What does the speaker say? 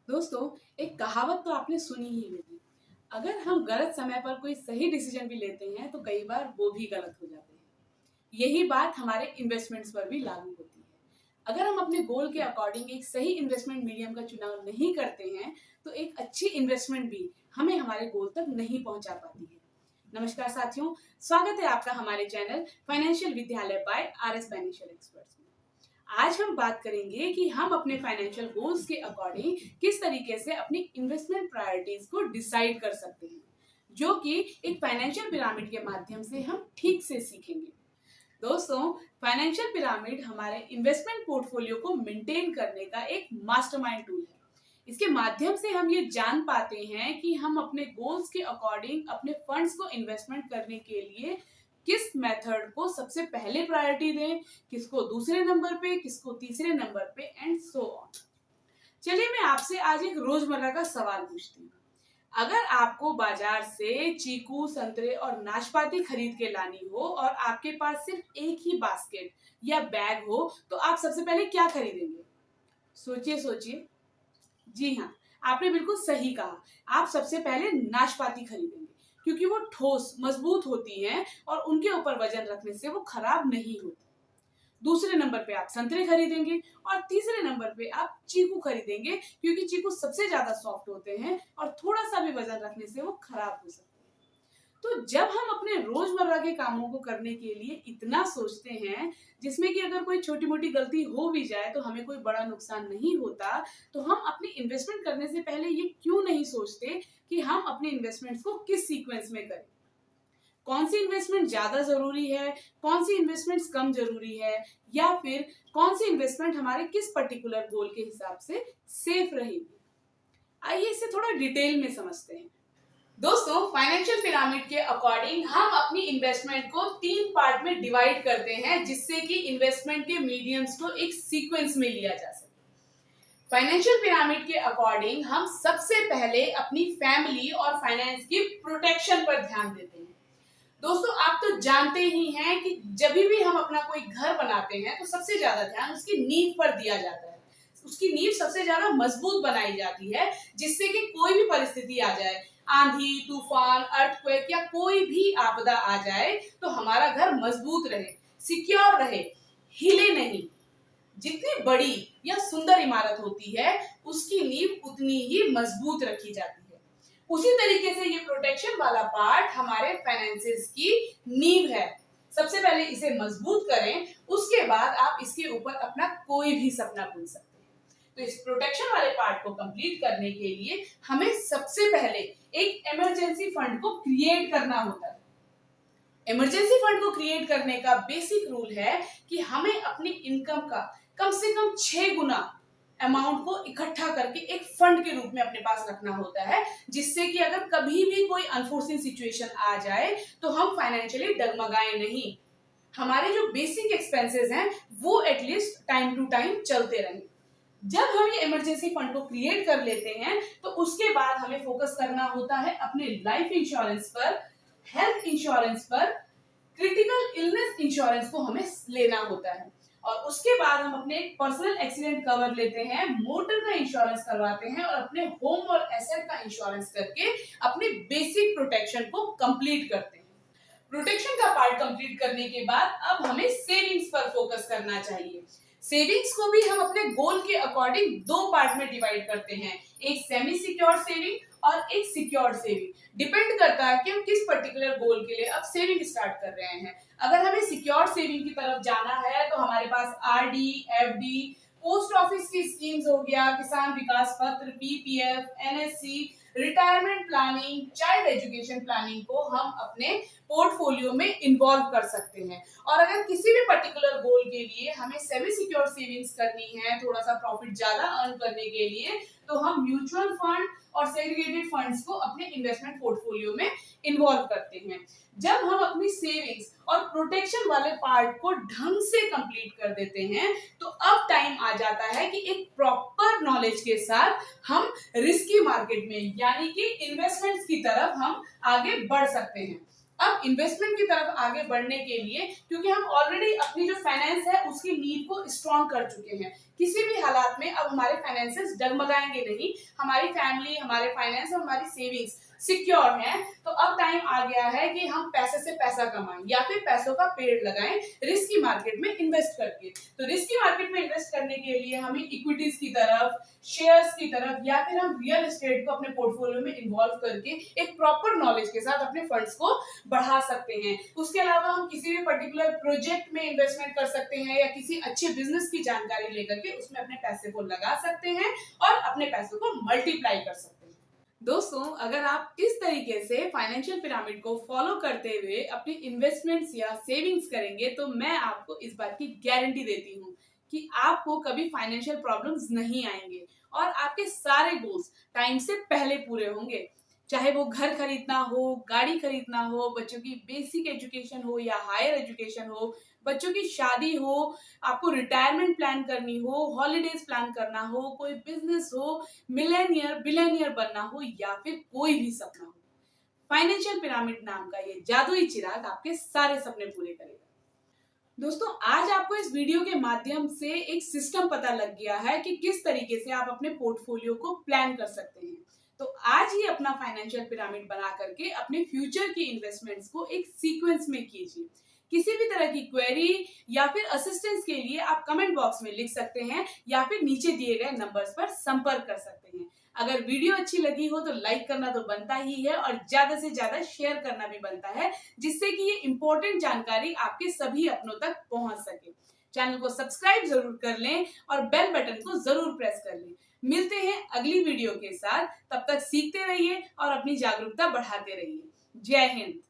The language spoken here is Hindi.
दोस्तों, एक कहावत तो आपने सुनी ही होगी। अगर हम गलत समय पर कोई सही डिसीजन भी लेते हैं तो कई बार वो भी गलत हो जाते हैं। यही बात हमारे इन्वेस्टमेंट्स पर भी लागू होती है। अगर हम अपने गोल के अकॉर्डिंग एक सही इन्वेस्टमेंट मीडियम का चुनाव नहीं करते हैं तो एक अच्छी इन्वेस्टमेंट भी हमें हमारे गोल तक नहीं पहुंचा पाती है। नमस्कार साथियों, स्वागत है आपका हमारे चैनल फाइनेंशियल विद्यालय बाय आरएस फाइनेंशियल एक्सपर्ट्स में। आज हम बात करेंगे कि हम अपने फाइनेंशियल गोल्स के अकॉर्डिंग किस तरीके से अपनी इन्वेस्टमेंट प्रायोरिटीज को डिसाइड कर सकते हैं, जो कि एक फाइनेंशियल पिरामिड के माध्यम से हम ठीक से सीखेंगे। दोस्तों, फाइनेंशियल पिरामिड हमारे इन्वेस्टमेंट पोर्टफोलियो को मेंटेन करने का एक मास्टरमाइंड टूल है। इसके माध्यम से हम ये जान पाते हैं कि हम अपने गोल्स के अकॉर्डिंग अपने फंड्स को इन्वेस्टमेंट करने के लिए किस मेथड को सबसे पहले प्रायोरिटी दें, किसको दूसरे नंबर पे, किसको तीसरे नंबर पे एंड सो ऑन। चलिए मैं आपसे आज एक रोजमर्रा का सवाल पूछती हूँ। अगर आपको बाजार से चीकू, संतरे और नाशपाती खरीद के लानी हो और आपके पास सिर्फ एक ही बास्केट या बैग हो तो आप सबसे पहले क्या खरीदेंगे? सोचिए सोचिए। जी हाँ, आपने बिल्कुल सही कहा। आप सबसे पहले नाशपाती खरीदेंगे क्योंकि वो ठोस, मजबूत होती हैं और उनके ऊपर वजन रखने से वो खराब नहीं होती। दूसरे नंबर पे आप संतरे खरीदेंगे और तीसरे नंबर पे आप चीकू खरीदेंगे क्योंकि चीकू सबसे ज्यादा सॉफ्ट होते हैं और थोड़ा सा भी वजन रखने से वो खराब हो सकते हैं। तो जब हम अपने रोजमर्रा के कामों को करने के लिए इतना सोचते हैं, जिसमें कि अगर कोई छोटी मोटी गलती हो भी जाए तो हमें कोई बड़ा नुकसान नहीं होता, तो हम अपनी इन्वेस्टमेंट करने से पहले ये क्यों नहीं सोचते कि हम अपने इन्वेस्टमेंट्स को किस सीक्वेंस में करें? कौन सी इन्वेस्टमेंट ज्यादा जरूरी है, कौन सी इन्वेस्टमेंट्स कम जरूरी है, या फिर कौन सी इन्वेस्टमेंट हमारे किस पर्टिकुलर गोल के हिसाब से सेफ रहेगी। आइए इसे थोड़ा डिटेल में समझते हैं। दोस्तों, फाइनेंशियल पिरामिड के अकॉर्डिंग हम अपनी इन्वेस्टमेंट को 3 पार्ट में डिवाइड करते हैं, जिससे कि इन्वेस्टमेंट के मीडियम्स को एक सीक्वेंस में लिया जा सके। फाइनेंशियल पिरामिड के अकॉर्डिंग हम सबसे पहले अपनी फैमिली और फाइनेंस की प्रोटेक्शन पर ध्यान देते हैं। दोस्तों, आप तो जानते ही हैं कि जब भी हम अपना कोई घर बनाते हैं तो सबसे ज्यादा ध्यान उसकी नींव पर दिया जाता है। उसकी नींव सबसे ज्यादा मजबूत बनाई जाती है, जिससे कि कोई भी परिस्थिति आ जाए, आंधी, तूफान, अर्थक्वेक या कोई भी आपदा आ जाए तो हमारा घर मजबूत रहे, सिक्योर रहे, हिले नहीं। जितनी बड़ी या सुंदर इमारत होती है उसकी नींव उतनी ही मजबूत रखी जाती है। उसी तरीके से ये प्रोटेक्शन वाला पार्ट हमारे फाइनेंसेस की नींव है। सबसे पहले इसे मजबूत करें, उसके बाद आप इसके ऊपर अपना कोई भी सपना बुन सकते हैं। तो इस प्रोटेक्शन वाले पार्ट को कंप्लीट करने के लिए हमें सबसे पहले एक इमरजेंसी फंड को क्रिएट करना होता है। इमरजेंसी फंड को क्रिएट करने का बेसिक रूल है कि हमें अपनी इनकम का कम से कम 6 गुना अमाउंट को इकट्ठा करके एक फंड के रूप में अपने पास रखना होता है, जिससे कि अगर कभी भी कोई अनफोर्सिन सिचुएशन आ जाए तो हम फाइनेंशियली डगमगाएं नहीं। हमारे जो बेसिक एक्सपेंसेस हैं वो एटलीस्ट टाइम टू टाइम चलते रहें। जब हम ये इमरजेंसी फंड को क्रिएट कर लेते हैं तो उसके बाद हमें फोकस करना होता है अपने लाइफ इंश्योरेंस पर, हेल्थ इंश्योरेंस पर, क्रिटिकल इलनेस इंश्योरेंस को हमें लेना होता है। और उसके बाद हम अपने पर्सनल एक्सीडेंट कवर लेते हैं, मोटर का इंश्योरेंस करवाते हैं और अपने होम और एसेट का इंश्योरेंस करके अपने बेसिक प्रोटेक्शन को कंप्लीट करते हैं। प्रोटेक्शन का पार्ट कंप्लीट करने के बाद अब हमें सेविंग्स पर फोकस करना चाहिए। सेविंग्स को भी हम अपने गोल के अकॉर्डिंग 2 पार्ट में डिवाइड करते हैं, एक सेमी सिक्योर्ड सेविंग और एक सिक्योर्ड सेविंग। डिपेंड करता है कि हम किस पर्टिकुलर गोल के लिए अब सेविंग स्टार्ट कर रहे हैं। अगर हमें सिक्योर्ड सेविंग की तरफ जाना है तो हमारे पास आरडी, एफडी, पोस्ट ऑफिस की स्कीम्स हो गया, किसान विकास पत्र, PPF, NSC, retirement planning, child education planning को हम अपने पोर्टफोलियो में इन्वॉल्व कर सकते हैं। और अगर किसी भी पर्टिकुलर गोल के लिए हमें सेमी सिक्योर सेविंग्स करनी है, थोड़ा सा प्रॉफिट ज्यादा अर्न करने के लिए, तो हम म्यूचुअल फंड और सेग्रीगेटेड फंड्स को अपने इन्वेस्टमेंट पोर्टफोलियो में इन्वॉल्व करते हैं। जब हम अपनी सेविंग्स और प्रोटेक्शन वाले पार्ट को ढंग से कंप्लीट कर देते हैं तो अब टाइम आ जाता है कि एक प्रॉपर नॉलेज के साथ हम रिस्की मार्केट में यानी कि इन्वेस्टमेंट्स की तरफ हम आगे बढ़ सकते हैं। अब इन्वेस्टमेंट की तरफ आगे बढ़ने के लिए, क्योंकि हम ऑलरेडी अपनी जो फाइनेंस है उसकी नीड को स्ट्रॉन्ग कर चुके हैं, किसी भी हालात में अब हमारे फाइनेंसेस डगमगाएंगे नहीं, हमारी फैमिली, हमारे फाइनेंस और हमारी सेविंग्स सिक्योर हैं। तो अब टाइम आ गया है कि हम पैसे से पैसा कमाएं या फिर पैसों का पेड़ लगाएं रिस्की मार्केट में इन्वेस्ट करके। तो रिस्की मार्केट में इन्वेस्ट करने के लिए हमें इक्विटीज की तरफ, शेयर्स की तरफ या फिर हम रियल एस्टेट को अपने पोर्टफोलियो में इन्वॉल्व करके एक प्रॉपर नॉलेज के साथ अपने फंड्स को बढ़ा सकते हैं। उसके अलावा हम किसी भी पर्टिकुलर प्रोजेक्ट में इन्वेस्टमेंट कर सकते हैं या किसी अच्छे बिजनेस की जानकारी लेकर के उसमें अपने पैसे को लगा सकते हैं और अपने पैसों को मल्टीप्लाई कर सकते हैं। दोस्तों, अगर आप इस तरीके से फाइनेंशियल पिरामिड को फॉलो करते हुए अपनी इन्वेस्टमेंट्स या सेविंग्स करेंगे तो मैं आपको इस बात की गारंटी देती हूँ कि आपको कभी फाइनेंशियल प्रॉब्लम्स नहीं आएंगे और आपके सारे गोल्स टाइम से पहले पूरे होंगे। चाहे वो घर खरीदना हो, गाड़ी खरीदना हो, बच्चों की बेसिक एजुकेशन हो या हायर एजुकेशन हो, बच्चों की शादी हो, आपको रिटायरमेंट प्लान करनी हो, हॉलीडेज प्लान करना हो, कोई बिजनेस हो, मिलेनियर बिलियनियर बनना हो या फिर कोई भी सपना हो, फाइनेंशियल पिरामिड नाम का ये जादुई चिराग आपके सारे सपने पूरे करेगा। दोस्तों, आज आपको इस वीडियो के माध्यम से एक सिस्टम पता लग गया है कि किस तरीके से आप अपने पोर्टफोलियो को प्लान कर सकते हैं। तो आज ही अपना फाइनेंशियल पिरामिड बना करके अपने फ्यूचर की इन्वेस्टमेंट्स को एक सीक्वेंस में कीजिए। किसी भी तरह की क्वेरी या फिर असिस्टेंस के लिए आप कमेंट बॉक्स में लिख सकते हैं या फिर नीचे दिए गए नंबर्स पर संपर्क कर सकते हैं। अगर वीडियो अच्छी लगी हो तो लाइक करना तो बनता ही है और ज्यादा से ज्यादा शेयर करना भी बनता है, जिससे कि ये इंपॉर्टेंट जानकारी आपके सभी अपनों तक पहुंच सके। चैनल को सब्सक्राइब जरूर कर लें और बेल बटन को जरूर प्रेस कर लें। मिलते हैं अगली वीडियो के साथ, तब तक सीखते रहिए और अपनी जागरूकता बढ़ाते रहिए। जय हिंद।